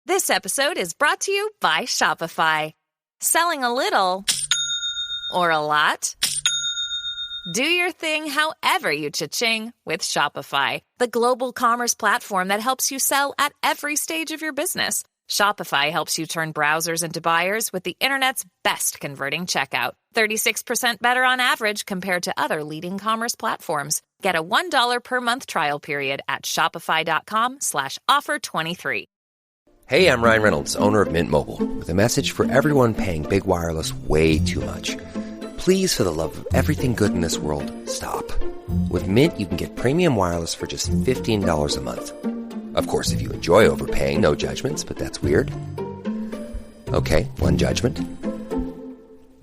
This episode is brought to you by Shopify. Selling a little or a lot? Do your thing however you cha-ching with Shopify, the global commerce platform that helps you sell at every stage of your business. Shopify helps you turn browsers into buyers with the internet's best converting checkout. 36% better on average compared to other leading commerce platforms. Get a $1 per month trial period at shopify.com/offer23. Hey, I'm Ryan Reynolds, owner of Mint Mobile, with a message for everyone paying big wireless way too much. Please, for the love of everything good in this world, stop. With Mint, you can get premium wireless for just $15 a month. Of course, if you enjoy overpaying, no judgments, but that's weird. Okay, one judgment.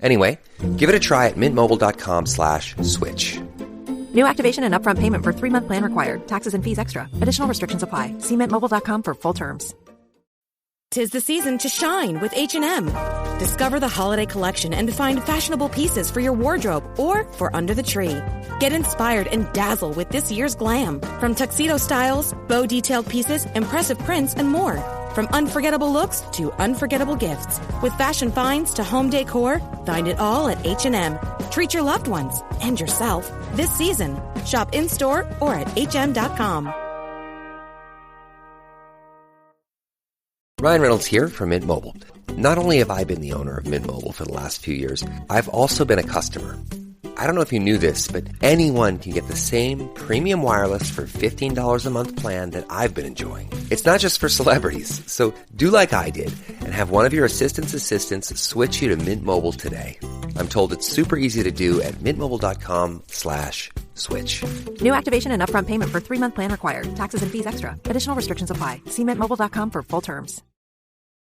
Anyway, give it a try at mintmobile.com/switch. New activation and upfront payment for 3-month plan required. Taxes and fees extra. Additional restrictions apply. See mintmobile.com for full terms. 'Tis the season to shine with H&M. Discover the holiday collection and find fashionable pieces for your wardrobe or for under the tree. Get inspired and dazzle with this year's glam. From tuxedo styles, bow detailed pieces, impressive prints, and more. From unforgettable looks to unforgettable gifts. With fashion finds to home decor, find it all at H&M. Treat your loved ones and yourself this season. Shop in-store or at hm.com. Ryan Reynolds here from Mint Mobile. Not only have I been the owner of Mint Mobile for the last few years, I've also been a customer. I don't know if you knew this, but anyone can get the same premium wireless for $15 a month plan that I've been enjoying. It's not just for celebrities, so do like I did and have one of your assistants switch you to Mint Mobile today. I'm told it's super easy to do at mintmobile.com/switch. New activation and upfront payment for 3-month plan required. Taxes and fees extra. Additional restrictions apply. See mintmobile.com for full terms.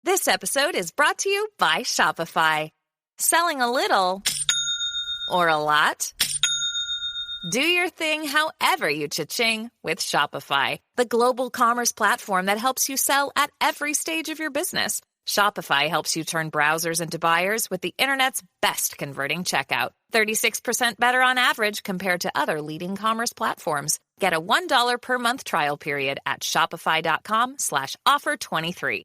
This episode is brought to you by Shopify. Selling a little or a lot? Do your thing however you cha-ching with Shopify, the global commerce platform that helps you sell at every stage of your business. Shopify helps you turn browsers into buyers with the internet's best converting checkout. 36% better on average compared to other leading commerce platforms. Get a $1 per month trial period at shopify.com/offer23.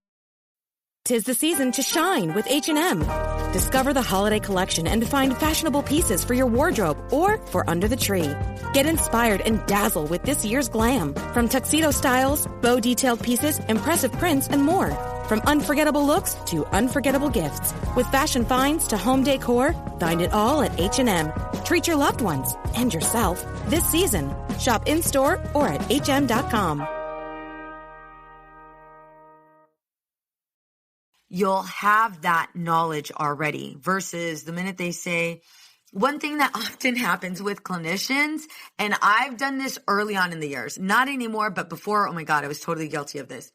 'Tis the season to shine with H&M. Discover the holiday collection and find fashionable pieces for your wardrobe or for under the tree. Get inspired and dazzle with this year's glam. From tuxedo styles, bow detailed pieces, impressive prints, and more. From unforgettable looks to unforgettable gifts. With fashion finds to home decor, find it all at H&M. Treat your loved ones and yourself this season. Shop in-store or at hm.com. You'll have that knowledge already versus the minute they say, one thing that often happens with clinicians, and I've done this early on in the years, not anymore, but before, oh my God, I was totally guilty of this.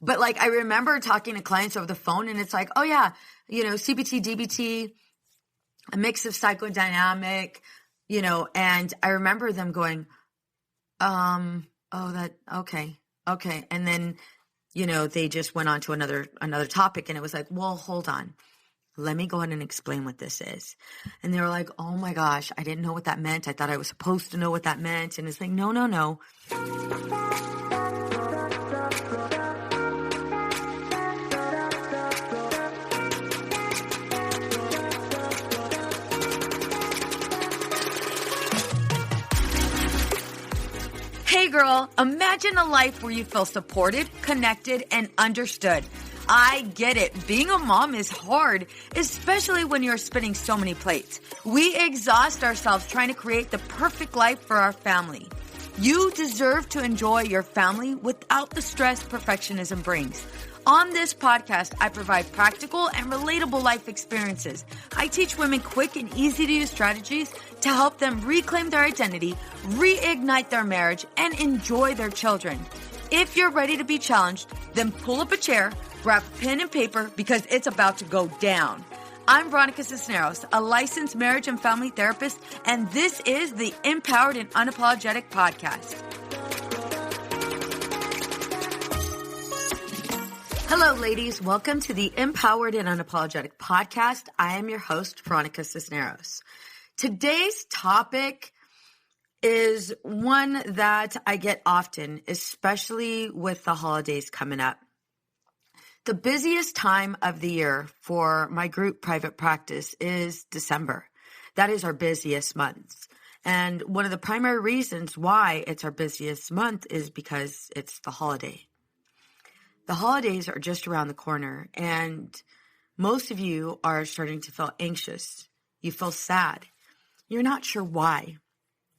But like, I remember talking to clients over the phone and it's like, oh yeah, CBT, DBT, a mix of psychodynamic, and I remember them going, okay. And then, they just went on to another topic and it was like, well, hold on. Let me go ahead and explain what this is. And they were like, oh my gosh, I didn't know what that meant. I thought I was supposed to know what that meant. And it's like, no. Hey girl, imagine a life where you feel supported, connected, and understood. I get it. Being a mom is hard, especially when you're spinning so many plates. We exhaust ourselves trying to create the perfect life for our family. You deserve to enjoy your family without the stress perfectionism brings. On this podcast, I provide practical and relatable life experiences. I teach women quick and easy to use strategies to help them reclaim their identity, reignite their marriage, and enjoy their children. If you're ready to be challenged, then pull up a chair, grab pen and paper, because it's about to go down. I'm Veronica Cisneros, a licensed marriage and family therapist, and this is the Empowered and Unapologetic Podcast. Hello, ladies. Welcome to the Empowered and Unapologetic Podcast. I am your host, Veronica Cisneros. Today's topic is one that I get often, especially with the holidays coming up. The busiest time of the year for my group private practice is December. That is our busiest month. And one of the primary reasons why it's our busiest month is because it's the holiday. The holidays are just around the corner, and most of you are starting to feel anxious. You feel sad. You're not sure why.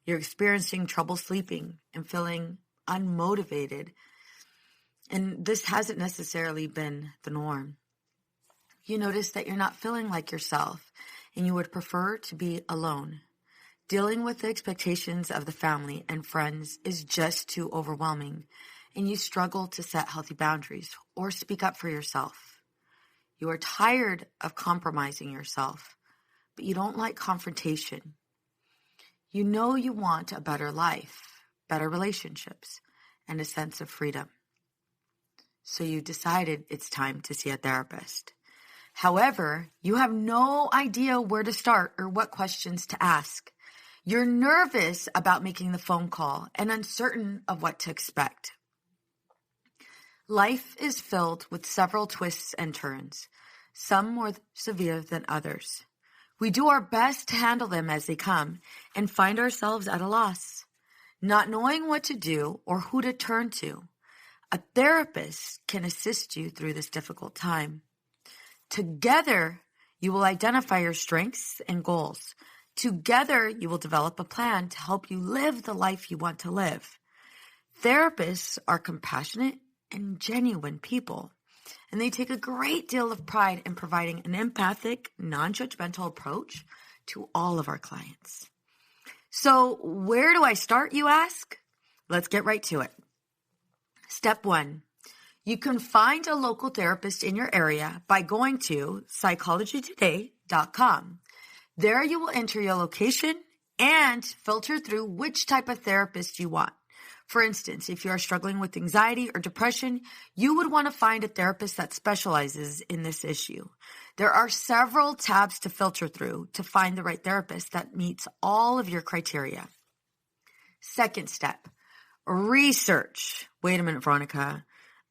You're experiencing trouble sleeping and feeling unmotivated. And this hasn't necessarily been the norm. You notice that you're not feeling like yourself, and you would prefer to be alone. Dealing with the expectations of the family and friends is just too overwhelming, and you struggle to set healthy boundaries or speak up for yourself. You are tired of compromising yourself, but you don't like confrontation. You know you want a better life, better relationships, and a sense of freedom. So you decided it's time to see a therapist. However, you have no idea where to start or what questions to ask. You're nervous about making the phone call and uncertain of what to expect. Life is filled with several twists and turns, some more severe than others. We do our best to handle them as they come and find ourselves at a loss, not knowing what to do or who to turn to. A therapist can assist you through this difficult time. Together, you will identify your strengths and goals. Together, you will develop a plan to help you live the life you want to live. Therapists are compassionate and genuine people, and they take a great deal of pride in providing an empathic, non-judgmental approach to all of our clients. So, where do I start, you ask? Let's get right to it. Step 1. You can find a local therapist in your area by going to psychologytoday.com. There you will enter your location and filter through which type of therapist you want. For instance, if you are struggling with anxiety or depression, you would want to find a therapist that specializes in this issue. There are several tabs to filter through to find the right therapist that meets all of your criteria. Second step, research. Wait a minute, Veronica.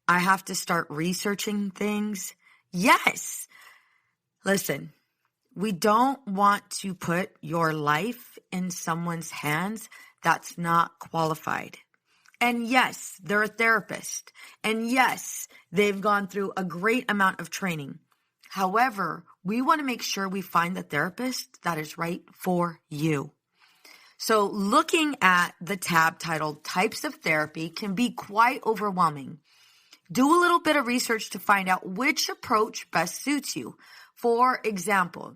I have to start researching things? Yes. Listen, we don't want to put your life in someone's hands that's not qualified. And yes, they're a therapist. And yes, they've gone through a great amount of training. However, we want to make sure we find the therapist that is right for you. So looking at the tab titled Types of Therapy can be quite overwhelming. Do a little bit of research to find out which approach best suits you. For example,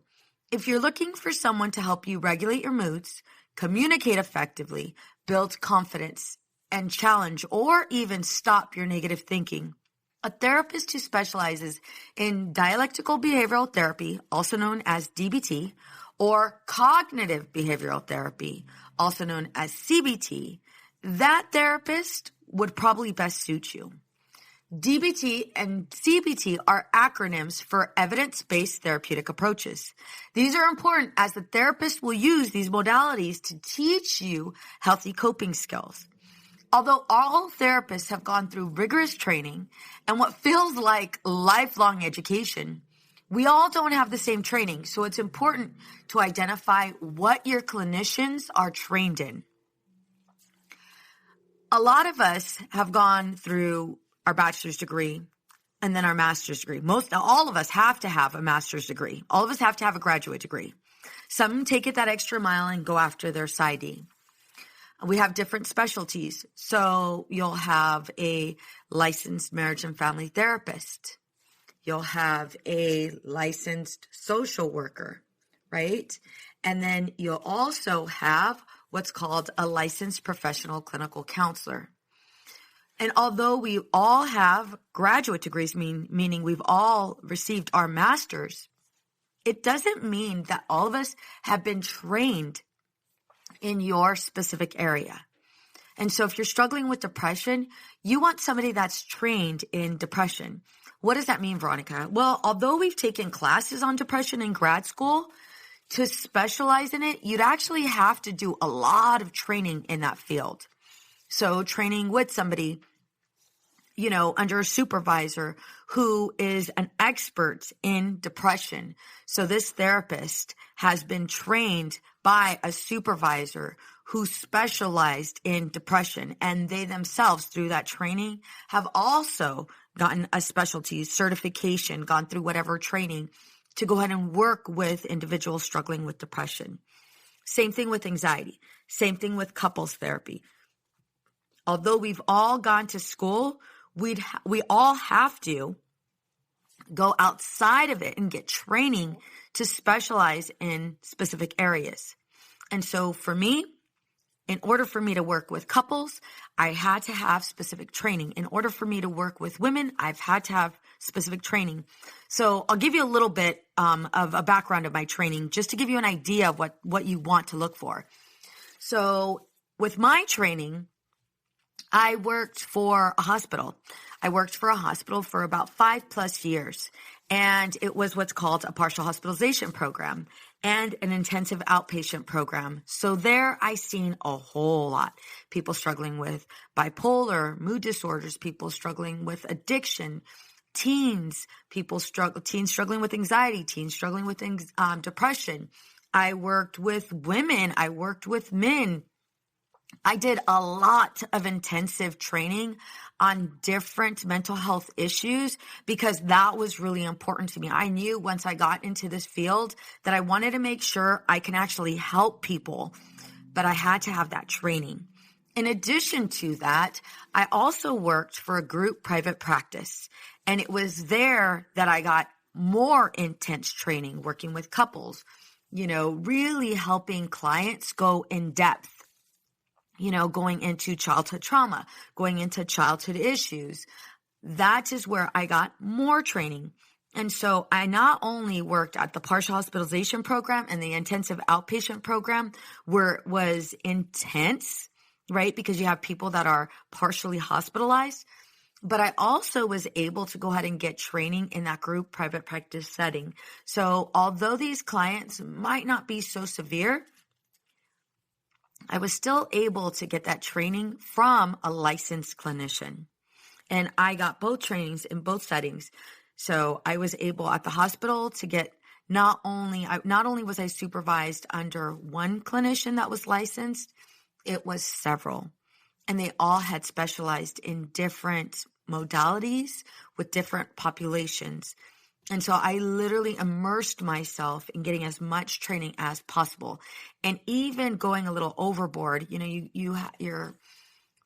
if you're looking for someone to help you regulate your moods, communicate effectively, build confidence, and challenge or even stop your negative thinking, a therapist who specializes in dialectical behavioral therapy, also known as DBT, or cognitive behavioral therapy, also known as CBT, that therapist would probably best suit you. DBT and CBT are acronyms for evidence-based therapeutic approaches. These are important as the therapist will use these modalities to teach you healthy coping skills. Although all therapists have gone through rigorous training and what feels like lifelong education, we all don't have the same training, so it's important to identify what your clinicians are trained in. A lot of us have gone through our bachelor's degree and then our master's degree. All of us have to have a master's degree. All of us have to have a graduate degree. Some take it that extra mile and go after their PsyD. We have different specialties. So you'll have a licensed marriage and family therapist. You'll have a licensed social worker, right? And then you'll also have what's called a licensed professional clinical counselor. And although we all have graduate degrees, meaning we've all received our master's, it doesn't mean that all of us have been trained in your specific area. And so if you're struggling with depression, you want somebody that's trained in depression. What does that mean, Veronica? Well, although we've taken classes on depression in grad school, to specialize in it, you'd actually have to do a lot of training in that field. So training with somebody, under a supervisor who is an expert in depression. So this therapist has been trained by a supervisor who specialized in depression, and they themselves, through that training, have also gotten a specialty certification, gone through whatever training to go ahead and work with individuals struggling with depression. Same thing with anxiety. Same thing with couples therapy. Although we've all gone to school, we all have to go outside of it and get training to specialize in specific areas. And so for me, in order for me to work with couples, I had to have specific training. In order for me to work with women, I've had to have specific training. So I'll give you a little bit of a background of my training just to give you an idea of what you want to look for. So with my training, I worked for a hospital. I worked for a hospital for about 5+ years, and it was what's called a partial hospitalization program and an intensive outpatient program. So there I seen a whole lot. People struggling with bipolar, mood disorders, people struggling with addiction, teens struggling with anxiety, teens struggling with depression. I worked with women. I worked with men. I did a lot of intensive training on different mental health issues because that was really important to me. I knew once I got into this field that I wanted to make sure I can actually help people, but I had to have that training. In addition to that, I also worked for a group private practice, and it was there that I got more intense training, working with couples, really helping clients go in depth. Going into childhood trauma, going into childhood issues. That is where I got more training. And so I not only worked at the partial hospitalization program and the intensive outpatient program where it was intense, right? Because you have people that are partially hospitalized, but I also was able to go ahead and get training in that group private practice setting. So although these clients might not be so severe, I was still able to get that training from a licensed clinician. And I got both trainings in both settings. So I was able at the hospital to get not only was I supervised under one clinician that was licensed, it was several. And they all had specialized in different modalities with different populations. And so I literally immersed myself in getting as much training as possible, and even going a little overboard. You're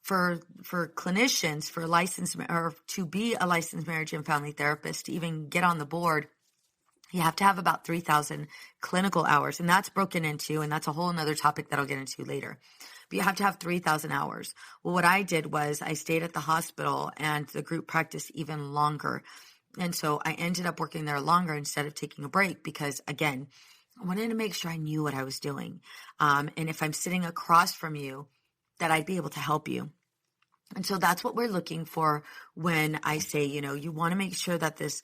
for clinicians, for licensed or to be a licensed marriage and family therapist, to even get on the board, you have to have about 3,000 clinical hours, and that's broken into, and that's a whole another topic that I'll get into later. But you have to have 3,000 hours. Well, what I did was I stayed at the hospital and the group practice even longer. And so I ended up working there longer instead of taking a break because, again, I wanted to make sure I knew what I was doing. And if I'm sitting across from you, that I'd be able to help you. And so that's what we're looking for when I say, you want to make sure that this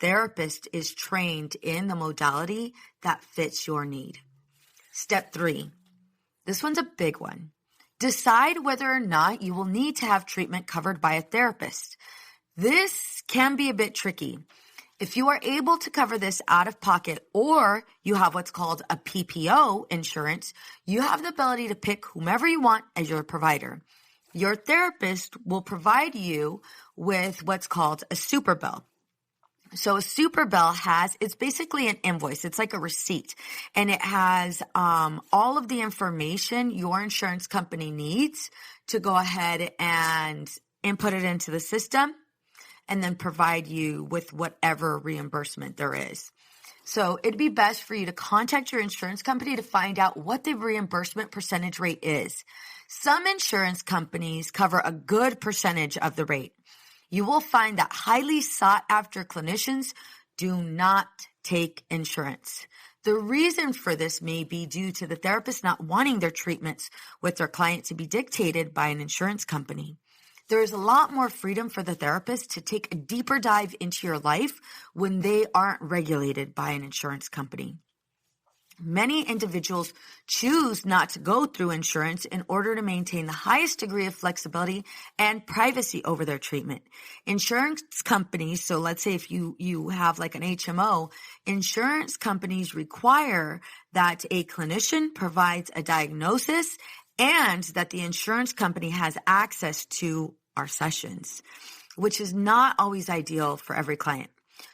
therapist is trained in the modality that fits your need. Step 3. This one's a big one. Decide whether or not you will need to have treatment covered by a therapist. This can be a bit tricky. If you are able to cover this out of pocket, or you have what's called a PPO insurance, you have the ability to pick whomever you want as your provider. Your therapist will provide you with what's called a super bill. So a super bill it's basically an invoice. It's like a receipt, and it has all of the information your insurance company needs to go ahead and input it into the system, and then provide you with whatever reimbursement there is. So it'd be best for you to contact your insurance company to find out what the reimbursement percentage rate is. Some insurance companies cover a good percentage of the rate. You will find that highly sought after clinicians do not take insurance. The reason for this may be due to the therapist not wanting their treatments with their client to be dictated by an insurance company. There is a lot more freedom for the therapist to take a deeper dive into your life when they aren't regulated by an insurance company. Many individuals choose not to go through insurance in order to maintain the highest degree of flexibility and privacy over their treatment. Insurance companies, so let's say if you have like an HMO, insurance companies require that a clinician provides a diagnosis and that the insurance company has access to our sessions, which is not always ideal for every client.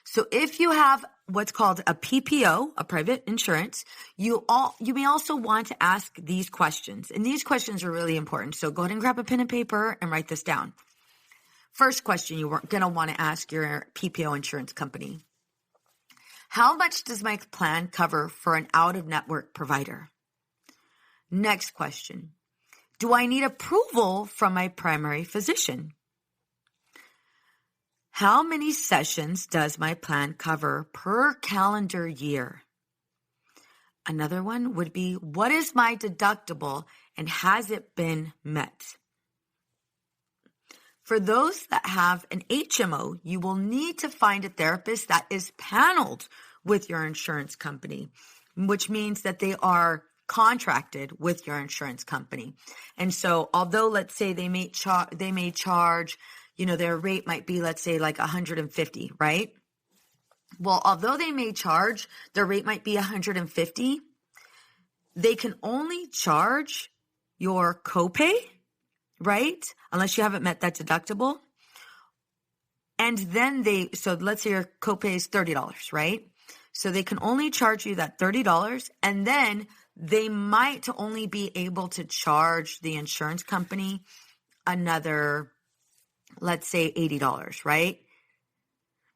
So if you have what's called a PPO, a private insurance, you may also want to ask these questions. And these questions are really important. So go ahead and grab a pen and paper and write this down. First question you're going to want to ask your PPO insurance company. How much does my plan cover for an out-of-network provider? Next question. Do I need approval from my primary physician? How many sessions does my plan cover per calendar year? Another one would be, what is my deductible and has it been met? For those that have an HMO, you will need to find a therapist that is paneled with your insurance company, which means that they are contracted with your insurance company. And so although let's say they may charge, their rate might be, let's say like 150, right? Well, although they may charge, their rate might be 150, they can only charge your copay, right? Unless you haven't met that deductible. And then so let's say your copay is $30, right? So they can only charge you that $30, and then they might only be able to charge the insurance company another, let's say $80, right?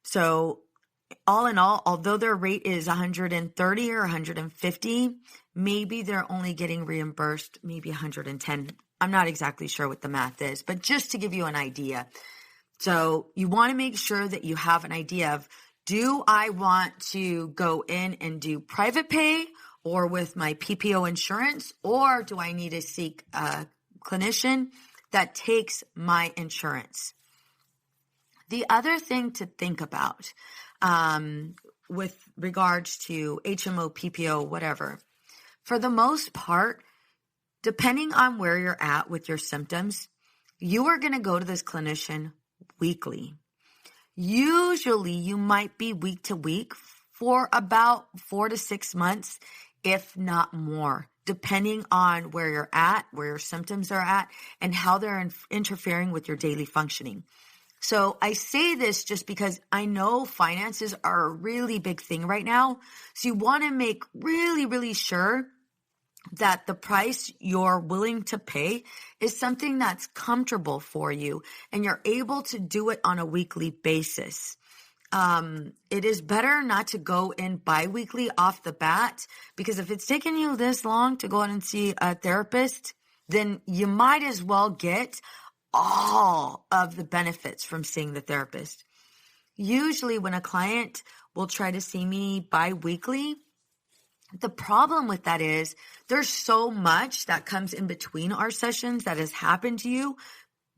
So all in all, although their rate is 130 or 150, maybe they're only getting reimbursed maybe 110. I'm not exactly sure what the math is, but just to give you an idea. So you want to make sure that you have an idea of, do I want to go in and do private pay or with my PPO insurance, or do I need to seek a clinician that takes my insurance? The other thing to think about with regards to HMO, PPO, whatever, for the most part, depending on where you're at with your symptoms, you are going to go to this clinician weekly. Usually you might be week to week for about 4 to 6 months, if not more, depending on where you're at, where your symptoms are at, and how they're interfering with your daily functioning. So I say this just because I know finances are a really big thing right now. So you want to make really, really sure that the price you're willing to pay is something that's comfortable for you and you're able to do it on a weekly basis. It is better not to go in bi-weekly off the bat, because if it's taking you this long to go in and see a therapist, then you might as well get all of the benefits from seeing the therapist. Usually when a client will try to see me bi-weekly, the problem with that is there's so much that comes in between our sessions that has happened to you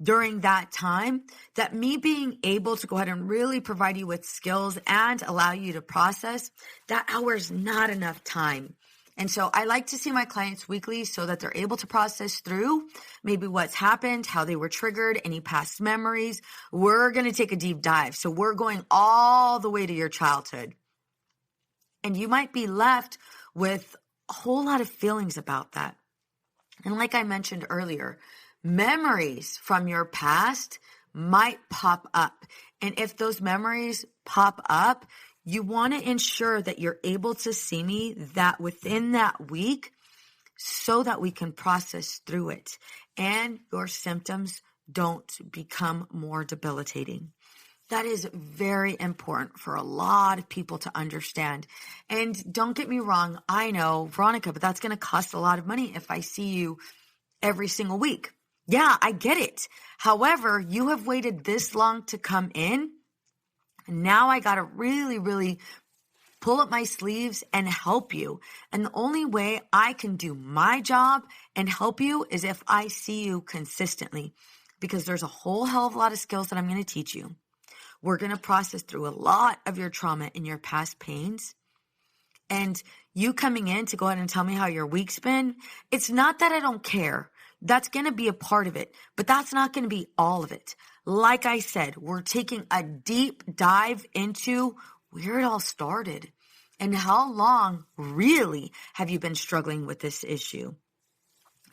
during that time that me being able to go ahead and really provide you with skills and allow you to process, that hour is not enough time. And so I like to see my clients weekly so that they're able to process through maybe what's happened, how they were triggered, any past memories. We're going to take a deep dive. So we're going all the way to your childhood. And you might be left with a whole lot of feelings about that. And like I mentioned earlier, memories from your past might pop up. And if those memories pop up, you want to ensure that you're able to see me that within that week so that we can process through it and your symptoms don't become more debilitating. That is very important for a lot of people to understand. And don't get me wrong, I know, Veronica, but that's going to cost a lot of money if I see you every single week. Yeah, I get it. However, you have waited this long to come in. Now I got to really, really pull up my sleeves and help you. And the only way I can do my job and help you is if I see you consistently, because there's a whole hell of a lot of skills that I'm going to teach you. We're going to process through a lot of your trauma and your past pains. and you coming in to go ahead and tell me how your week's been, it's not that I don't care. That's going to be a part of it, but that's not going to be all of it. Like I said, we're taking a deep dive into where it all started and how long really have you been struggling with this issue.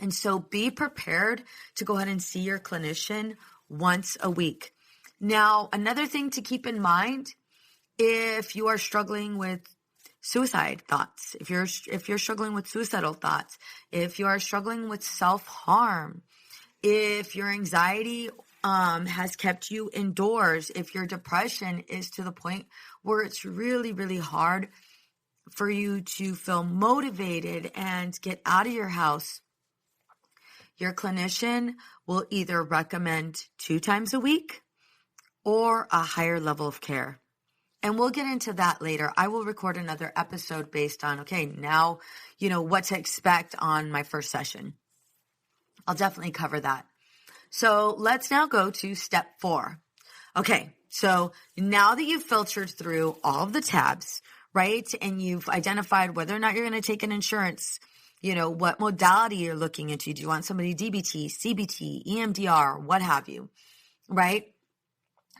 And so be prepared to go ahead and see your clinician once a week. Now, another thing to keep in mind, if you are struggling with suicide thoughts, if you're struggling with suicidal thoughts, if you are struggling with self-harm, if your anxiety has kept you indoors, if your depression is to the point where it's really, really hard for you to feel motivated and get out of your house, your clinician will either recommend 2 times a week or a higher level of care. And we'll get into that later. I will record another episode based on, okay, now you know what to expect on my first session. I'll definitely cover that. So let's now go to step 4. Okay, so now that you've filtered through all of the tabs, right, and you've identified whether or not you're going to take an insurance, you know, what modality you're looking into. Do you want somebody DBT, CBT, EMDR, what have you, right?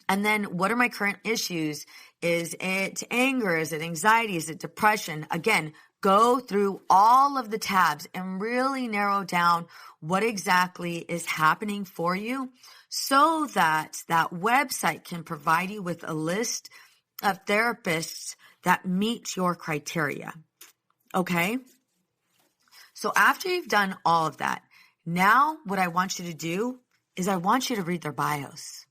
And then what are my current issues? Is it anger? Is it anxiety? Is it depression? Again, go through all of the tabs and really narrow down what exactly is happening for you so that that website can provide you with a list of therapists that meet your criteria. Okay? So after you've done all of that, now what I want you to do is I want you to read their bios.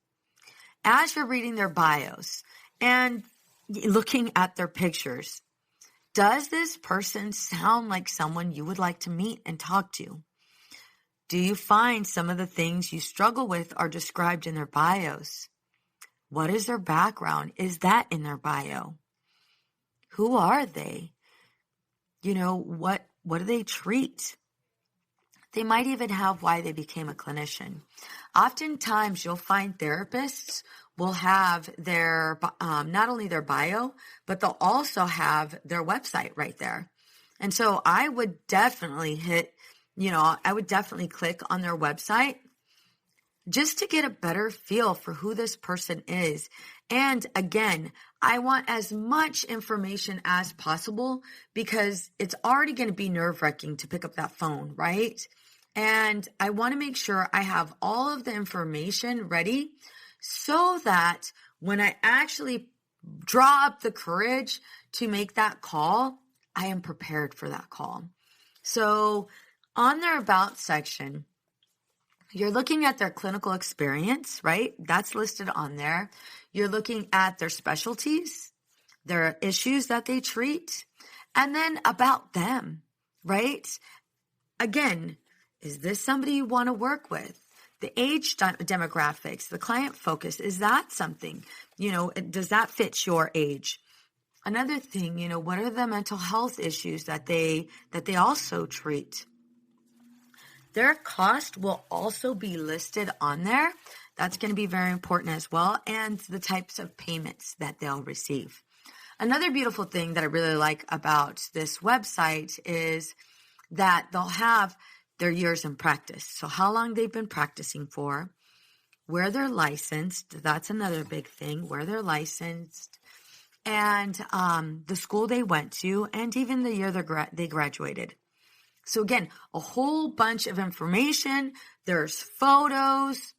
As you're reading their bios and looking at their pictures, does this person sound like someone you would like to meet and talk to? Do you find some of the things you struggle with are described in their bios? What is their background? Is that in their bio? Who are they? You know, what do they treat? They might even have why they became a clinician. Oftentimes, you'll find therapists will have their, not only their bio, but they'll also have their website right there. And so I would definitely click on their website just to get a better feel for who this person is. And again, I want as much information as possible because it's already going to be nerve-wracking to pick up that phone, right? And I want to make sure I have all of the information ready so that when I actually draw up the courage to make that call, I am prepared for that call. So on their About section, you're looking at their clinical experience, right? That's listed on there. You're looking at their specialties, their issues that they treat, and then about them, right? Again, is this somebody you want to work with? The age demographics, the client focus, is that something? You know, does that fit your age? Another thing, you know, what are the mental health issues that they also treat? Their cost will also be listed on there. That's going to be very important as well, and the types of payments that they'll receive. Another beautiful thing that I really like about this website is that they'll have their years in practice. So how long they've been practicing for, where they're licensed. That's another big thing, where they're licensed, and the school they went to, and even the year they graduated. So again, a whole bunch of information. There's photos,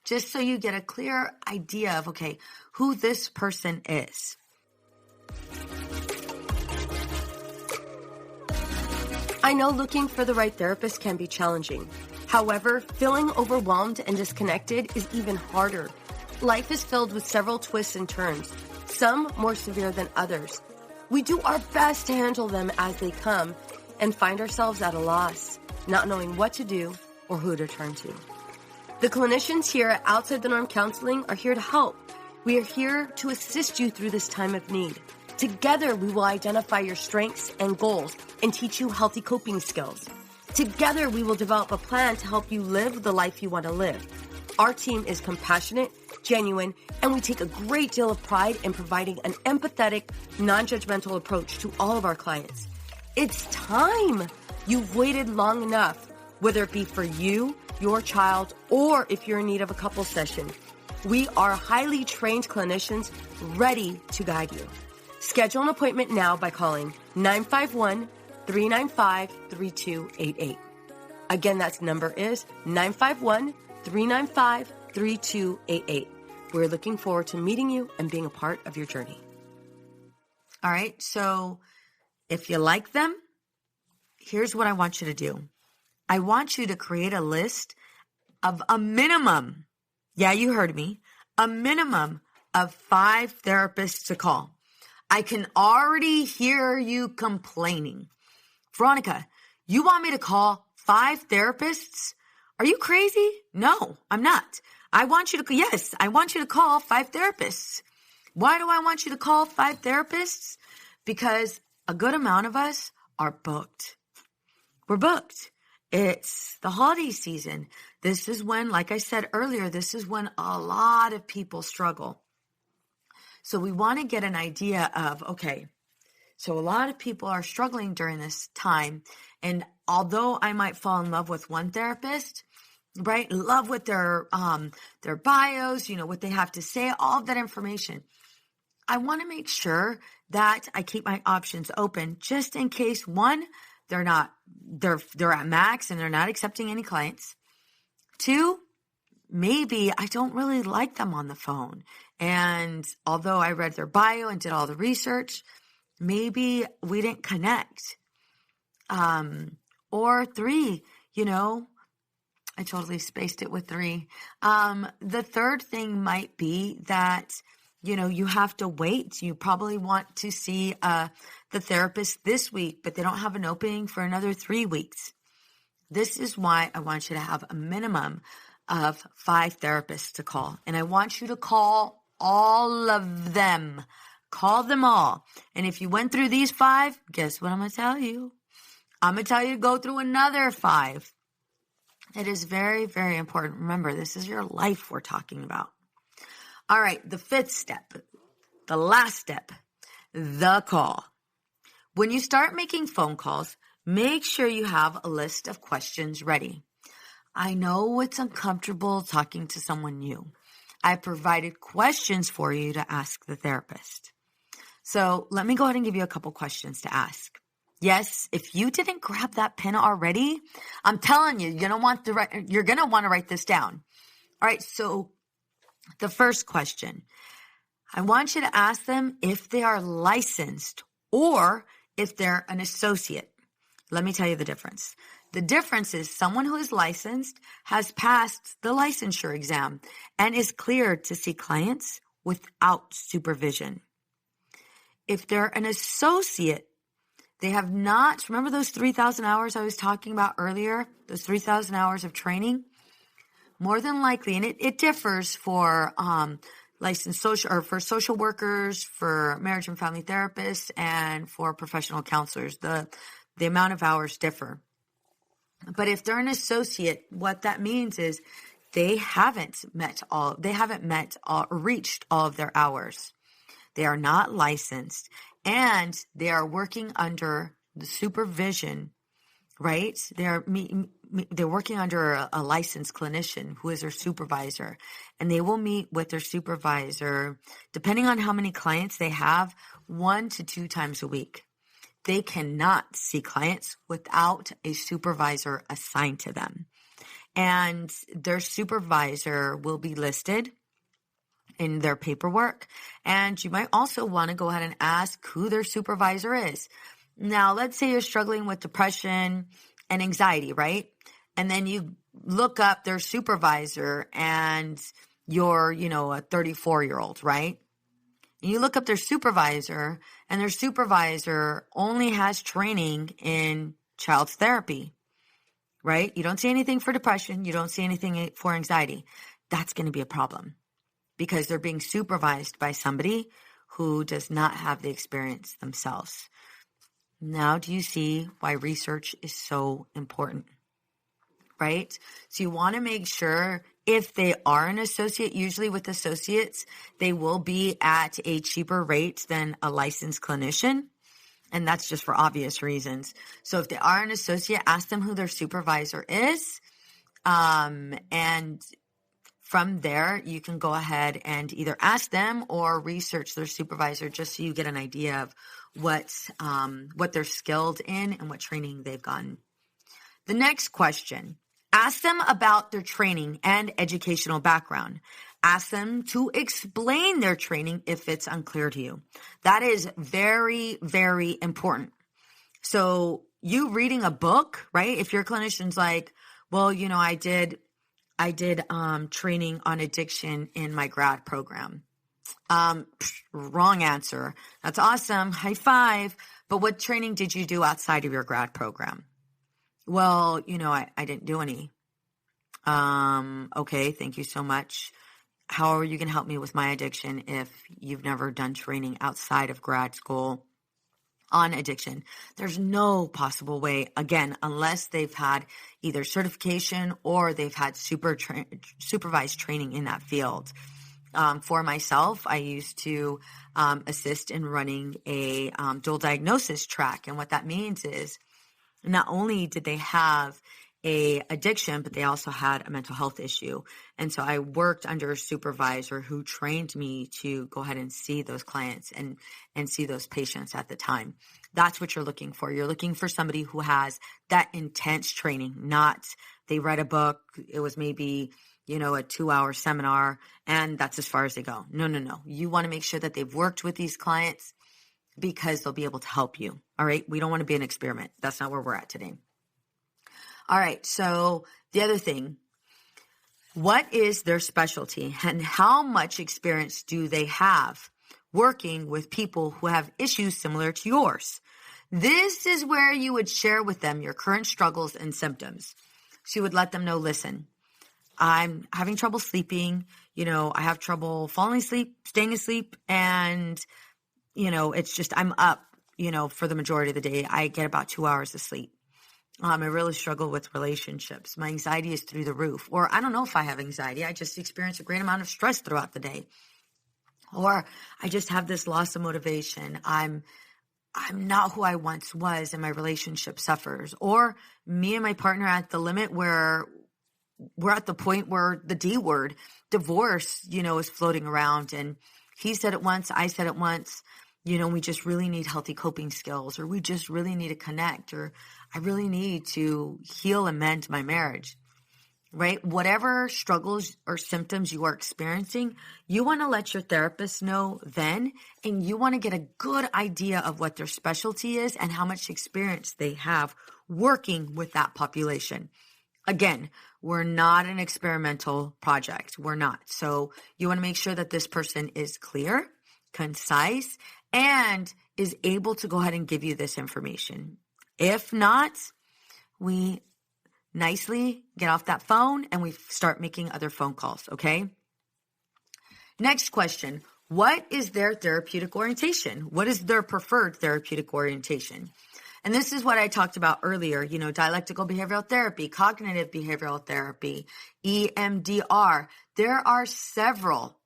just so you get a clear idea of, okay, who this person is. I know looking for the right therapist can be challenging. However, feeling overwhelmed and disconnected is even harder. Life is filled with several twists and turns, some more severe than others. We do our best to handle them as they come and find ourselves at a loss, not knowing what to do or who to turn to. The clinicians here at Outside the Norm Counseling are here to help. We are here to assist you through this time of need. Together, we will identify your strengths and goals and teach you healthy coping skills. Together, we will develop a plan to help you live the life you want to live. Our team is compassionate, genuine, and we take a great deal of pride in providing an empathetic, non-judgmental approach to all of our clients. It's time. You've waited long enough, whether it be for you, your child, or if you're in need of a couple session. We are highly trained clinicians ready to guide you. Schedule an appointment now by calling 951-395-3288. Again, that number is 951-395-3288. We're looking forward to meeting you and being a part of your journey. All right. So if you like them, here's what I want you to do. I want you to create a list of a minimum. Yeah, you heard me. A minimum of 5 therapists to call. I can already hear you complaining. Veronica, you want me to call 5 therapists? Are you crazy? No, I'm not. I want you to call 5 therapists. Why do I want you to call 5 therapists? Because a good amount of us are booked. We're booked. It's the holiday season. This is when, like I said earlier, this is when a lot of people struggle. So we want to get an idea of, okay, so a lot of people are struggling during this time. And although I might fall in love with one therapist, right? Love with their bios, what they have to say, all of that information. I want to make sure that I keep my options open just in case, one, they're at max and they're not accepting any clients. 2, maybe I don't really like them on the phone. And although I read their bio and did all the research, maybe we didn't connect. Or 3, I totally spaced it with 3. The third thing might be that, you have to wait. You probably want to see the therapist this week, but they don't have an opening for another 3 weeks. This is why I want you to have a minimum of 5 therapists to call. And I want you to call all of them. Call them all. And if you went through these 5, guess what I'm going to tell you? I'm going to tell you to go through another 5. It is very, very important. Remember, this is your life we're talking about. All right, the 5th step, the last step, the call. When you start making phone calls, make sure you have a list of questions ready. I know it's uncomfortable talking to someone new. I provided questions for you to ask the therapist. So let me go ahead and give you a couple questions to ask. Yes, if you didn't grab that pen already, I'm telling you, you're going to want to write this down. All right, so the first question, I want you to ask them if they are licensed or if they're an associate. Let me tell you the difference. The difference is someone who is licensed has passed the licensure exam and is cleared to see clients without supervision. If they're an associate, they have not, remember those 3,000 hours I was talking about earlier, those 3,000 hours of training? More than likely, and it differs for licensed social or for social workers, for marriage and family therapists, and for professional counselors. The amount of hours differ. But if they're an associate, what that means is they haven't reached all of their hours. They are not licensed, and they are working under the supervision, right? They're working under a licensed clinician who is their supervisor, and they will meet with their supervisor, depending on how many clients they have, 1 to 2 times a week. They cannot see clients without a supervisor assigned to them. And their supervisor will be listed in their paperwork. And you might also want to go ahead and ask who their supervisor is. Now, let's say you're struggling with depression and anxiety, right? And then you look up their supervisor and you're, a 34-year-old, right? And you look up their supervisor and their supervisor only has training in child therapy, right? You don't see anything for depression. You don't see anything for anxiety. That's going to be a problem because they're being supervised by somebody who does not have the experience themselves. Now, do you see why research is so important, right? So you want to make sure if they are an associate, usually with associates, they will be at a cheaper rate than a licensed clinician. And that's just for obvious reasons. So if they are an associate, ask them who their supervisor is. And from there, you can go ahead and either ask them or research their supervisor just so you get an idea of what they're skilled in and what training they've gotten. The next question, ask them about their training and educational background. Ask them to explain their training if it's unclear to you. That is very, very important. So you reading a book, right? If your clinician's like, well, you know, I did training on addiction in my grad program. Wrong answer. That's awesome. High five. But what training did you do outside of your grad program? Well, you know, I didn't do any. Okay. Thank you so much. How are you going to help me with my addiction if you've never done training outside of grad school on addiction? There's no possible way, again, unless they've had either certification or they've had supervised training in that field. For myself, I used to assist in running a dual diagnosis track. And what that means is not only did they have a addiction, but they also had a mental health issue. And so I worked under a supervisor who trained me to go ahead and see those clients and see those patients at the time. That's what you're looking for. You're looking for somebody who has that intense training, not they read a book. It was maybe, you know, a 2-hour seminar and that's as far as they go. No. You want to make sure that they've worked with these clients because they'll be able to help you. All right. We don't want to be an experiment. That's not where we're at today. All right, so the other thing, what is their specialty and how much experience do they have working with people who have issues similar to yours? This is where you would share with them your current struggles and symptoms. So you would let them know, listen, I'm having trouble sleeping, you know, I have trouble falling asleep, staying asleep, and, you know, it's just I'm up, you know, for the majority of the day. I get about 2 hours of sleep. I really struggle with relationships. My anxiety is through the roof. Or I don't know if I have anxiety. I just experience a great amount of stress throughout the day. Or I just have this loss of motivation. I'm not who I once was and my relationship suffers. Or me and my partner are at the limit where we're at the point where the D word, divorce, you know, is floating around. And he said it once, I said it once. You know, we just really need healthy coping skills, or we just really need to connect, or I really need to heal and mend my marriage, right? Whatever struggles or symptoms you are experiencing, you want to let your therapist know then, and you want to get a good idea of what their specialty is and how much experience they have working with that population. Again, we're not an experimental project. We're not. So you want to make sure that this person is clear, concise, and is able to go ahead and give you this information. If not, we nicely get off that phone and we start making other phone calls, okay? Next question. What is their therapeutic orientation? What is their preferred therapeutic orientation? And this is what I talked about earlier, you know, dialectical behavioral therapy, cognitive behavioral therapy, EMDR. There are several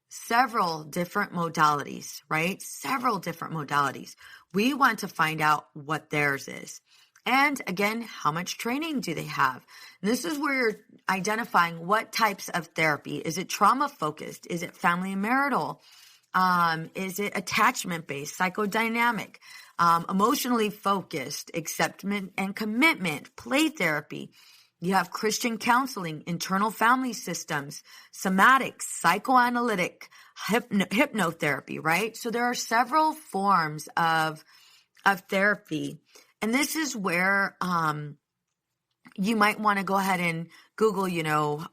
different modalities, right? Several different modalities. We want to find out what theirs is. And again, how much training do they have? And this is where you're identifying what types of therapy. Is it trauma focused? Is it family and marital? Is it attachment based, psychodynamic, emotionally focused, acceptance and commitment, play therapy? You have Christian counseling, internal family systems, somatics, psychoanalytic, hypnotherapy, right? So there are several forms of therapy. And this is where you might want to go ahead and Google, you know,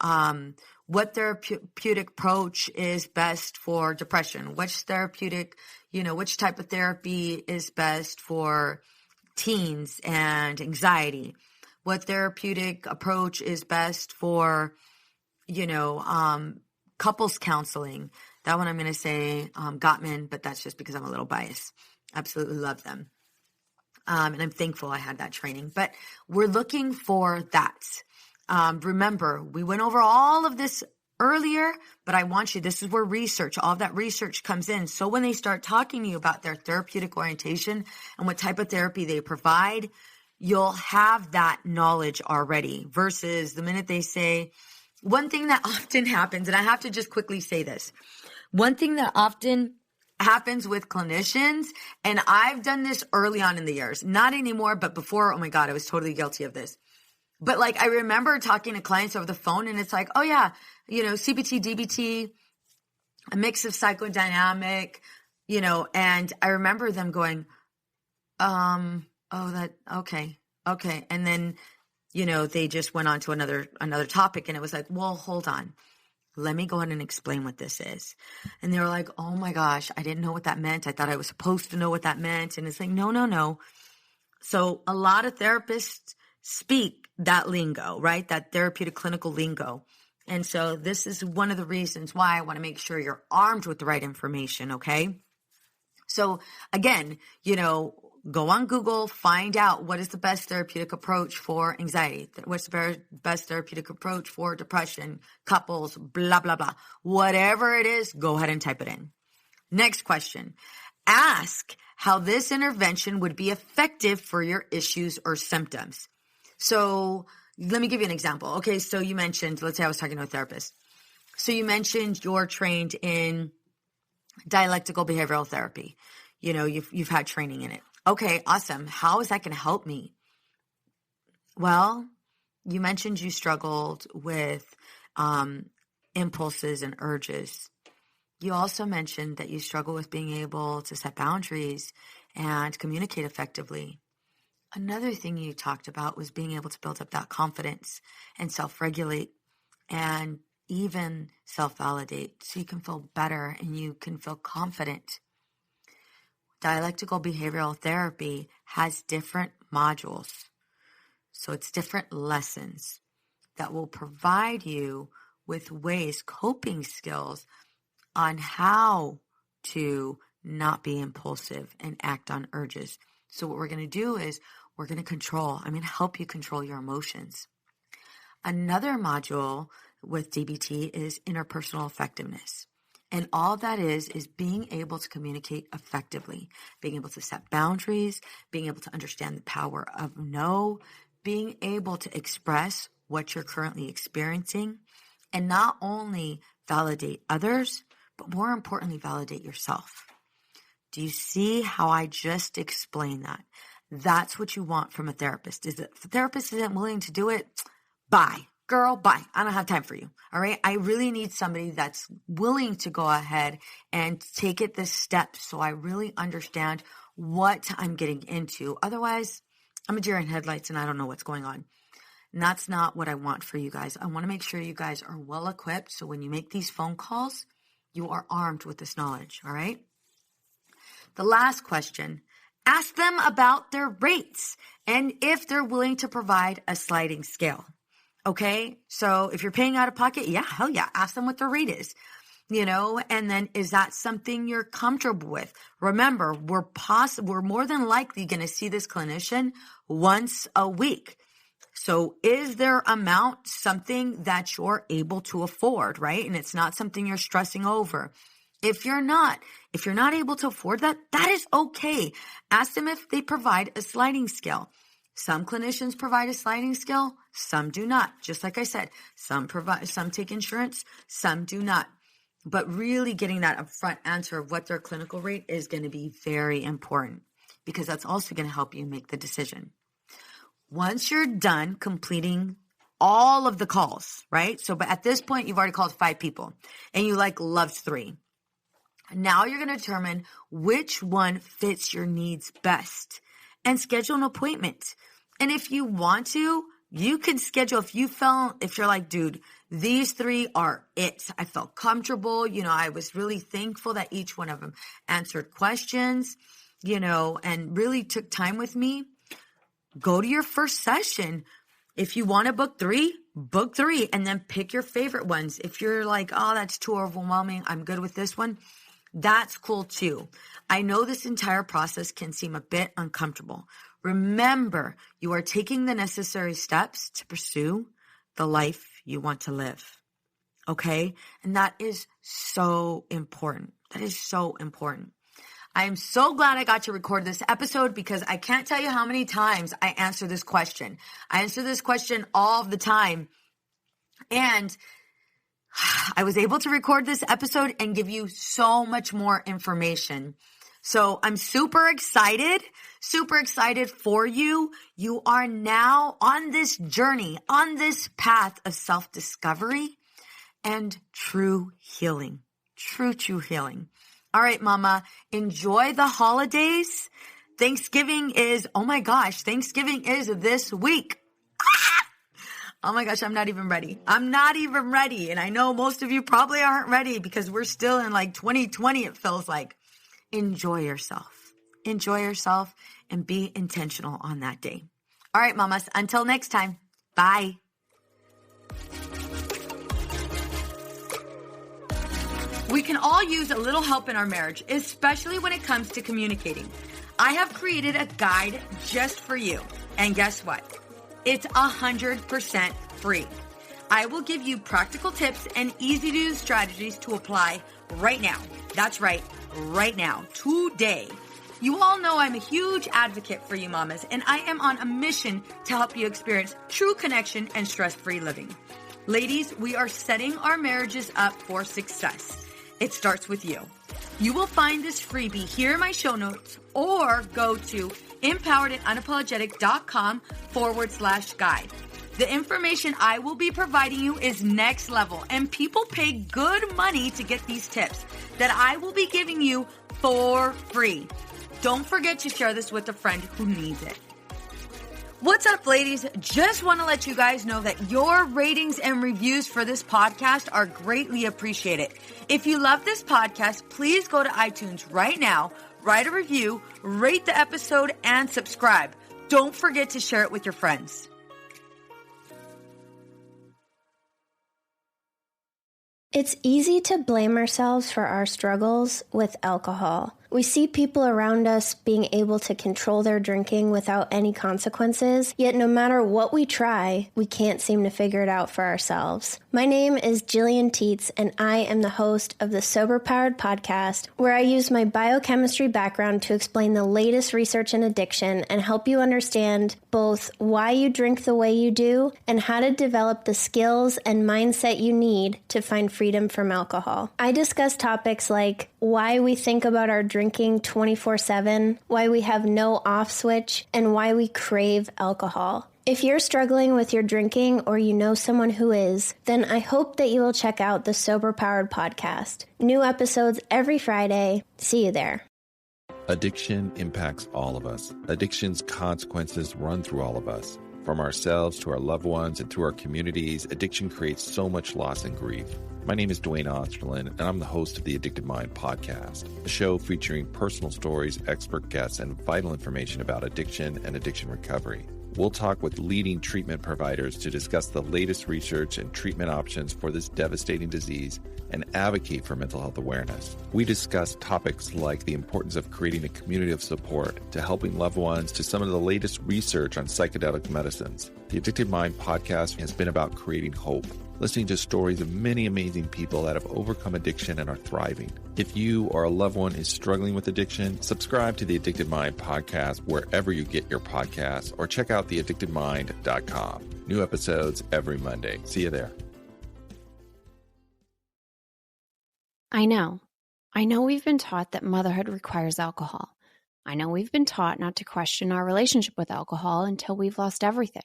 what therapeutic approach is best for depression, which therapeutic, you know, which type of therapy is best for teens and anxiety. What therapeutic approach is best for, you know, couples counseling. That one I'm going to say Gottman, but that's just because I'm a little biased. Absolutely love them. And I'm thankful I had that training. But we're looking for that. Remember, we went over all of this earlier, but I want you, this is where all of that research comes in. So when they start talking to you about their therapeutic orientation and what type of therapy they provide, you'll have that knowledge already versus the minute they say, one thing that often happens, and I have to just quickly say this, one thing that often happens with clinicians, and I've done this early on in the years, not anymore, but before, oh my God, I was totally guilty of this. But like, I remember talking to clients over the phone and it's like, oh yeah, CBT, DBT, a mix of psychodynamic, and I remember them going, okay. And then, they just went on to another topic and it was like, well, hold on. Let me go ahead and explain what this is. And they were like, oh my gosh, I didn't know what that meant. I thought I was supposed to know what that meant. And it's like, no. So a lot of therapists speak that lingo, right? That therapeutic clinical lingo. And so this is one of the reasons why I want to make sure you're armed with the right information, okay? So again, go on Google, find out what is the best therapeutic approach for anxiety. What's the best therapeutic approach for depression, couples, blah, blah, blah. Whatever it is, go ahead and type it in. Next question. Ask how this intervention would be effective for your issues or symptoms. So let me give you an example. Okay, so you mentioned, let's say I was talking to a therapist. So you mentioned you're trained in dialectical behavioral therapy. You've had training in it. Okay, awesome. How is that going to help me? Well, you mentioned you struggled with impulses and urges. You also mentioned that you struggle with being able to set boundaries and communicate effectively. Another thing you talked about was being able to build up that confidence and self-regulate and even self-validate so you can feel better and you can feel confident. Dialectical behavioral therapy has different modules. So it's different lessons that will provide you with ways, coping skills on how to not be impulsive and act on urges. So what we're going to do is I'm going to help you control your emotions. Another module with DBT is interpersonal effectiveness. And all that is being able to communicate effectively, being able to set boundaries, being able to understand the power of no, being able to express what you're currently experiencing, and not only validate others, but more importantly, validate yourself. Do you see how I just explained that? That's what you want from a therapist. If the therapist isn't willing to do it, bye. Girl, bye. I don't have time for you. All right. I really need somebody that's willing to go ahead and take it this step so I really understand what I'm getting into. Otherwise, I'm a deer in headlights and I don't know what's going on. And that's not what I want for you guys. I want to make sure you guys are well equipped. So when you make these phone calls, you are armed with this knowledge. All right. The last question, ask them about their rates and if they're willing to provide a sliding scale. Okay, so if you're paying out of pocket, yeah, hell yeah, ask them what their rate is, and then is that something you're comfortable with? Remember, we're more than likely going to see this clinician once a week. So is their amount something that you're able to afford, right? And it's not something you're stressing over. If you're not able to afford that, that is okay. Ask them if they provide a sliding scale. Some clinicians provide a sliding scale, some do not. Just like I said, some take insurance, some do not. But really getting that upfront answer of what their clinical rate is going to be very important because that's also going to help you make the decision. Once you're done completing all of the calls, right? So, but at this point, you've already called 5 people and you loved 3. Now you're going to determine which one fits your needs best and schedule an appointment. And if you want to, you can schedule, if you're like, dude, these 3 are it. I felt comfortable. I was really thankful that each one of them answered questions, and really took time with me. Go to your first session. If you want to book 3 and then pick your favorite ones. If you're like, oh, that's too overwhelming, I'm good with this one. That's cool too. I know this entire process can seem a bit uncomfortable. Remember, you are taking the necessary steps to pursue the life you want to live. Okay? And that is so important. That is so important. I am so glad I got to record this episode because I can't tell you how many times I answer this question. I answer this question all the time. And I was able to record this episode and give you so much more information. So I'm super excited for you. You are now on this journey, on this path of self-discovery and true healing. True healing. All right, mama, enjoy the holidays. Thanksgiving is this week. Oh my gosh, I'm not even ready. And I know most of you probably aren't ready because we're still in like 2020, it feels like. Enjoy yourself and be intentional on that day. All right, mamas, until next time. Bye. We can all use a little help in our marriage, especially when it comes to communicating. I have created a guide just for you. And guess what? It's 100% free. I will give you practical tips and easy-to-use strategies to apply right now. That's right, right now, today. You all know I'm a huge advocate for you mamas, and I am on a mission to help you experience true connection and stress-free living. Ladies, we are setting our marriages up for success. It starts with you. You will find this freebie here in my show notes or go to empoweredandunapologetic.com/guide. The information I will be providing you is next level, and people pay good money to get these tips that I will be giving you for free. Don't forget to share this with a friend who needs it. What's up, ladies? Just want to let you guys know that your ratings and reviews for this podcast are greatly appreciated. If you love this podcast, please go to iTunes right now, write a review, rate the episode, and subscribe. Don't forget to share it with your friends. It's easy to blame ourselves for our struggles with alcohol. We see people around us being able to control their drinking without any consequences, yet no matter what we try, we can't seem to figure it out for ourselves. My name is Jillian Tietz, and I am the host of the Sober Powered podcast, where I use my biochemistry background to explain the latest research in addiction and help you understand both why you drink the way you do and how to develop the skills and mindset you need to find freedom from alcohol. I discuss topics like why we think about our drinking 24/7, why we have no off switch, and why we crave alcohol. If you're struggling with your drinking or you know someone who is, then I hope that you will check out the Sober Powered podcast. New episodes every Friday. See you there. Addiction impacts all of us. Addiction's consequences run through all of us. From ourselves to our loved ones and through our communities, addiction creates so much loss and grief. My name is Dwayne Osterlin, and I'm the host of the Addicted Mind podcast, a show featuring personal stories, expert guests, and vital information about addiction and addiction recovery. We'll talk with leading treatment providers to discuss the latest research and treatment options for this devastating disease and advocate for mental health awareness. We discuss topics like the importance of creating a community of support to helping loved ones to some of the latest research on psychedelic medicines. The Addicted Mind podcast has been about creating hope, listening to stories of many amazing people that have overcome addiction and are thriving. If you or a loved one is struggling with addiction, subscribe to the Addicted Mind podcast wherever you get your podcasts or check out theaddictedmind.com. New episodes every Monday. See you there. I know we've been taught that motherhood requires alcohol. I know we've been taught not to question our relationship with alcohol until we've lost everything.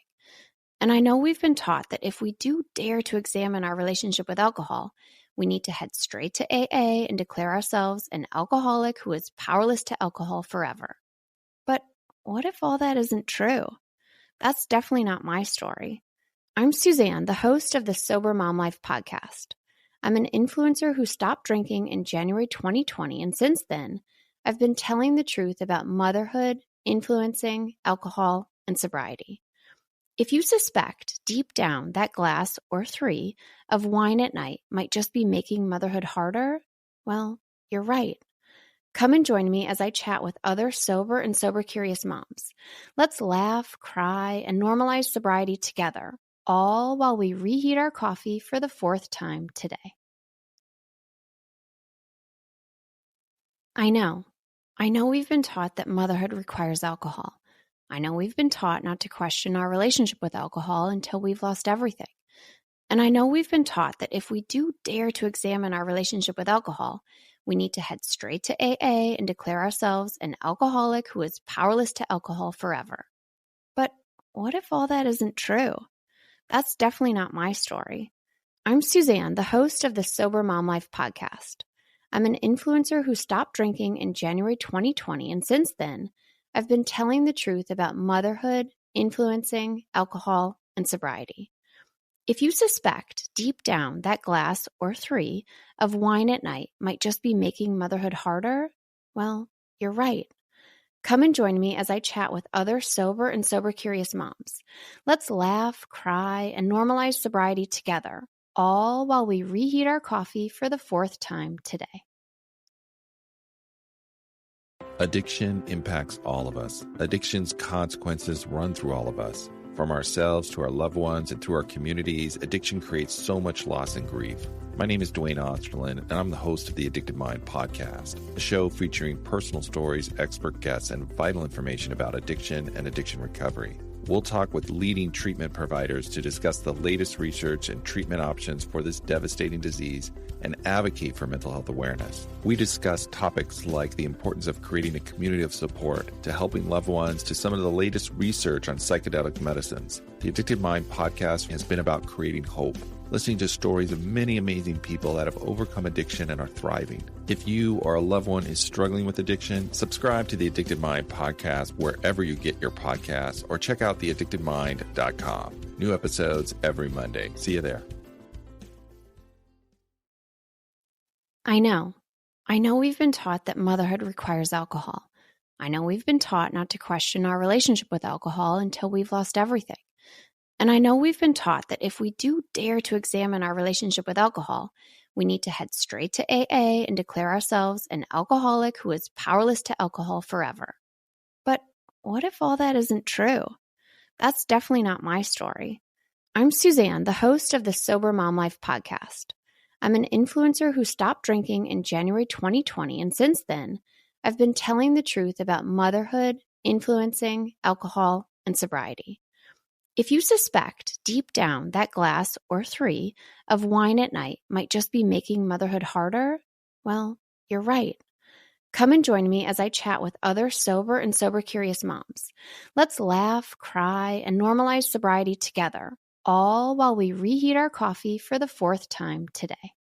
And I know we've been taught that if we do dare to examine our relationship with alcohol, we need to head straight to AA and declare ourselves an alcoholic who is powerless to alcohol forever. But what if all that isn't true? That's definitely not my story. I'm Suzanne, the host of the Sober Mom Life podcast. I'm an influencer who stopped drinking in January 2020, and since then, I've been telling the truth about motherhood, influencing, alcohol, and sobriety. If you suspect deep down that glass or 3 of wine at night might just be making motherhood harder, well, you're right. Come and join me as I chat with other sober and sober-curious moms. Let's laugh, cry, and normalize sobriety together, all while we reheat our coffee for the 4th time today. I know we've been taught that motherhood requires alcohol. I know we've been taught not to question our relationship with alcohol until we've lost everything. And I know we've been taught that if we do dare to examine our relationship with alcohol, we need to head straight to AA and declare ourselves an alcoholic who is powerless to alcohol forever. But what if all that isn't true? That's definitely not my story. I'm Suzanne, the host of the Sober Mom Life podcast. I'm an influencer who stopped drinking in January 2020, and since then, I've been telling the truth about motherhood, influencing, alcohol, and sobriety. If you suspect deep down that glass or 3 of wine at night might just be making motherhood harder, well, you're right. Come and join me as I chat with other sober and sober-curious moms. Let's laugh, cry, and normalize sobriety together, all while we reheat our coffee for the 4th time today. Addiction impacts all of us. Addiction's consequences run through all of us. From ourselves to our loved ones and through our communities, addiction creates so much loss and grief. My name is Dwayne Osterlin, and I'm the host of the Addicted Mind podcast, a show featuring personal stories, expert guests, and vital information about addiction and addiction recovery. We'll talk with leading treatment providers to discuss the latest research and treatment options for this devastating disease and advocate for mental health awareness. We discuss topics like the importance of creating a community of support to helping loved ones to some of the latest research on psychedelic medicines. The Addicted Mind podcast has been about creating hope, listening to stories of many amazing people that have overcome addiction and are thriving. If you or a loved one is struggling with addiction, subscribe to the Addicted Mind podcast wherever you get your podcasts, or check out theaddictedmind.com. New episodes every Monday. See you there. I know we've been taught that motherhood requires alcohol. I know we've been taught not to question our relationship with alcohol until we've lost everything. And I know we've been taught that if we do dare to examine our relationship with alcohol, we need to head straight to AA and declare ourselves an alcoholic who is powerless to alcohol forever. But what if all that isn't true? That's definitely not my story. I'm Suzanne, the host of the Sober Mom Life podcast. I'm an influencer who stopped drinking in January 2020, and since then, I've been telling the truth about motherhood, influencing, alcohol, and sobriety. If you suspect deep down that glass or 3 of wine at night might just be making motherhood harder, well, you're right. Come and join me as I chat with other sober and sober-curious moms. Let's laugh, cry, and normalize sobriety together, all while we reheat our coffee for the 4th time today.